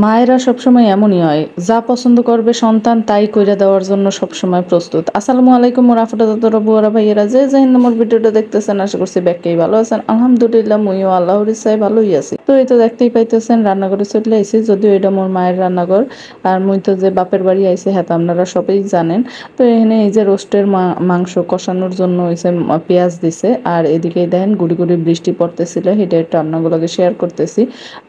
মায়েরা সবসময় এমনই হয়, যা পছন্দ করবে সন্তান তাই কইরা দেওয়ার জন্য সবসময় প্রস্তুত। আসসালামু আলাইকুম রাফাদাতরা বুয়ারা ভাইয়েরা, যে যে হিন্দ মোর ভিডিওটা দেখতেছেন, আশা করছি ব্যাককেই ভালো আছেন। আলহামদুলিল্লাহ মুইও আল্লাহর ইচ্ছায় ভালোই আছি। তো এই তো দেখতেই পাইতেছেন রান্নাঘরে চলে আইছি, যদিও এটা মোর মায়ের রান্নাঘর। আর মুই তো যে বাপের বাড়ি আইছি হ্যাঁ তো আপনারা সবাই জানেন। তো এখানে এই যে রোস্টের মাংস কষানোর জন্য হয়েছে পেঁয়াজ দিছে, আর এদিকে দেখেন গুড়ি গুড়ি বৃষ্টি পড়তেছিল, সেটা একটু আপনাগুলোকে শেয়ার করতেছি।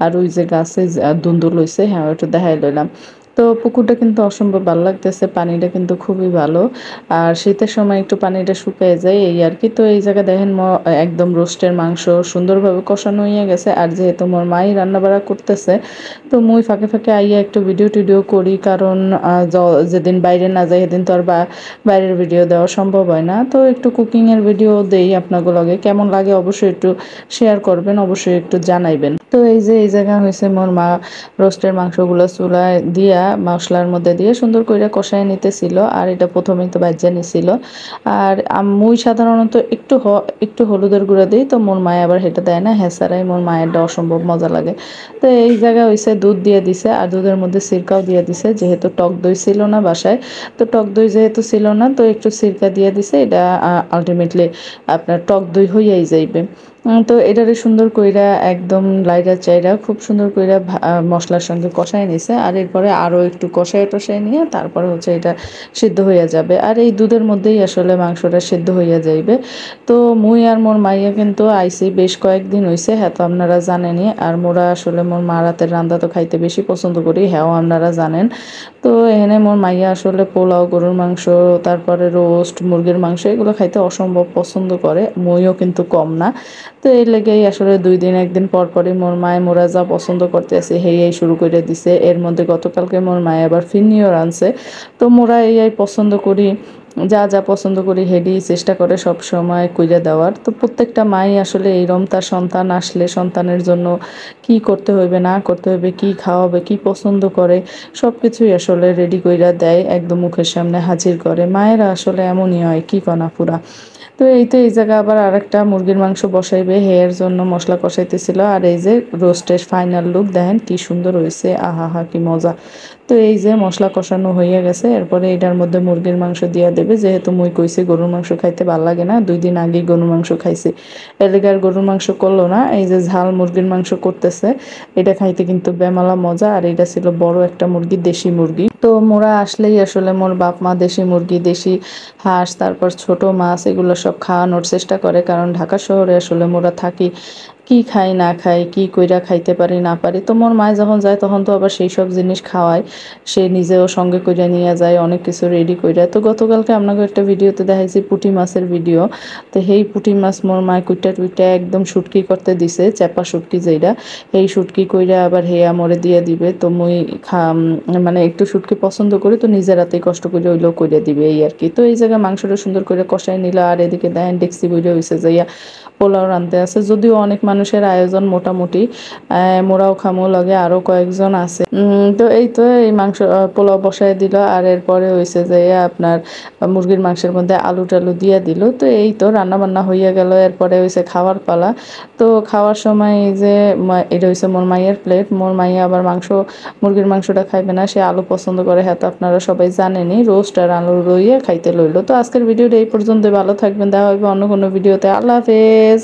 আর ওই যে গাছে দুন্দুল হইছে, হ্যাঁ ওটা দেখাই লইলাম। তো পুকুরটা কিন্তু অসম্ভব ভালো লাগতেছে, পানিটা কিন্তু খুবই ভালো। আর শীতের সময় একটু পানিটা শুকিয়ে যায় এই আর কি। তো এই জায়গায় দেখেন একদম রোস্টের মাংস সুন্দরভাবে কষানো হয়ে গেছে। আর যেহেতু মোর মাই রান্না বাড়া করতেছে, তো মুই ফাঁকে ফাঁকে আইয়া একটু ভিডিও টিডিও করি, কারণ যেদিন বাইরে না যাই সেদিন তো আর বাইরের ভিডিও দেওয়া সম্ভব হয় না। তো একটু কুকিংয়ের ভিডিও দেই আপনাগুলোকে, কেমন লাগে অবশ্যই একটু শেয়ার করবেন, অবশ্যই একটু জানাইবেন। তো এই যে এই জায়গা হয়েছে মোর মা রোস্টের মাংসগুলো চুলায় দিয়া মশলার মধ্যে দিয়ে সুন্দর করে কষায় নিতেছিল। আর এটা প্রথমেই তো বাজ্যা নিছিল। আর মুই সাধারণত একটু হলুদের গুঁড়া দিই, তো মোর মায় আবার সেটা দেয় না, হ্যাঁ মোর মায়েরটা অসম্ভব মজা লাগে। তো এই জায়গায় হয়েছে দুধ দিয়ে দিছে, আর দুধের মধ্যে সিরকাও দিয়ে দিছে, যেহেতু টক দই ছিল না বাসায়। তো টক দই যেহেতু ছিল না, তো একটু সিরকা দিয়ে দিছে। এটা আলটিমেটলি আপনার টক দই হইয়াই যাইবে। তো এটারে সুন্দর কইরা একদম লাইরা চাইরা খুব সুন্দর কইরা মশলার সঙ্গে কষায় নিছে। আর এরপরে আরও একটু কষায় টষায় নিয়ে তারপরে হচ্ছে এটা সিদ্ধ হইয়া যাবে। আর এই দুধের মধ্যেই আসলে মাংসটা সিদ্ধ হইয়া যাইবে। তো মুই আর মোর মাইয়া কিন্তু আইসি বেশ কয়েকদিন হইছে, হ্যাঁ তো আপনারা জানেনই। আর মোরা আসলে মোর মা রাতের রান্না তো খাইতে বেশি পছন্দ করি, হ্যাঁও আপনারা জানেন। তো এখানে মোর মাইয়া আসলে পোলাও, গরুর মাংস, তারপরে রোস্ট, মুরগির মাংস এগুলো খাইতে অসম্ভব পছন্দ করে, মইও কিন্তু কম না। তো এই লেগেই আসলে 2 দিন 1 দিন পর পরই মোর মায়ে মোরা যা পছন্দ করতে আসে এই শুরু করে দিছে। এর মধ্যে গতকালকে মোর মায়ে আবার ফিরনিও রানছে। তো মোরা এই পছন্দ করি, যা যা পছন্দ করি হেডি চেষ্টা করে সব সময় কইরা দেওয়ার। তো প্রত্যেকটা মাই আসলে এইরকম, তার সন্তান আসলে সন্তানের জন্য কি করতে হইবে না করতে হইবে, কি খাওয়াবে, কি পছন্দ করে, সব কিছুই আসলে রেডি কইরা দেয়, একদম মুখের সামনে হাজির করে। মায়েরা আসলে এমনই হয়, কি কনা পুরা। তো এই তো এই জায়গা আবার আরেকটা মুরগির মাংস বসাইবে, হেয়ার জন্য মশলা কষাইতেছিল। আর এই যে রোস্টের ফাইনাল লুক দেখেন কি সুন্দর হয়েছে, আহা হা কি মজা। তো এই যে মশলা কষানো হয়ে গেছে, এরপরে এটার মধ্যে মুরগির মাংস দিয়া দেবে। যেহেতু মুই কইছি গরুর মাংস খাইতে ভাল লাগে না, 2 দিন আগেই গরুর মাংস খাইছি, এলাকার গরুর মাংস করলো না, এই যে ঝাল মুরগির মাংস করতেছে। এটা খাইতে কিন্তু বেমালা মজা। আর এটা ছিল বড় একটা মুরগি, দেশি মুরগি। তো মোরা আসলেই আসলে মোর বাপ মা দেশি মুরগি, দেশি হাঁস, তারপর ছোট মাছ এগুলো সব খাওয়ানোর চেষ্টা করে, কারণ ঢাকা শহরে আসলে মোরা থাকি, কি খাই না খাই, কি কইরা খাইতে পারি না পারি। তো মোর মায় যখন যায় তখন তো আবার সেই সব জিনিস খাওয়ায়, সে নিজেও সঙ্গে কইরা নিয়ে যায় অনেক কিছু রেডি কইরা। তো গতকালকে আপনাকে একটা ভিডিওতে দেখাইছি পুঁটি মাছের ভিডিও। তো সেই পুঁটি মাছ মোর মায় কুইটা টুইটা একদম শুটকি করতে দিছে, চেপা শুটকি যেটা, এই শুটকি কইরা আবার হেয়া মরে দিয়ে দিবে। তো মুই মানে একটু শুটকি পছন্দ করি, তো নিজের হাতেই কষ্ট করে হইলেও কইরা দিবে এই আর কি। তো এই জায়গায় মাংসটা সুন্দর করে কষাই নিল। আর এদিকে দেখেন ডেক্সি বইরে হয়েছে যাইয়া পোলাও রাঁধতে আছে, যদিও অনেক মানুষের আয়োজন মোটামুটি, মোরাও খামো লগে আরো কয়েকজন আছে। তো এই তো এই মাংস পোলাও বসায় দিল। আর এরপরে হয়েছে যে আপনার মুরগির মাংসের মধ্যে আলু টালু দিয়ে দিল। তো এই তো রান্না বান্না হইয়া গেল। এরপরে হয়েছে খাওয়ার পালা। তো খাওয়ার সময় এই যে এটা হয়েছে মোর মাইয়ের প্লেট। মোর মাইয়া আবার মুরগির মাংসটা খাইবে না, সে আলু পছন্দ করে, হ্যাঁ তো আপনারা সবাই জানেনই, রোস্ট আর আলু রইয়ে খাইতে লইলো। তো আজকের ভিডিওটা এই পর্যন্ত, ভালো থাকবেন, দেখা হবে অন্য কোনো ভিডিওতে। আল্লাহ হাফেজ।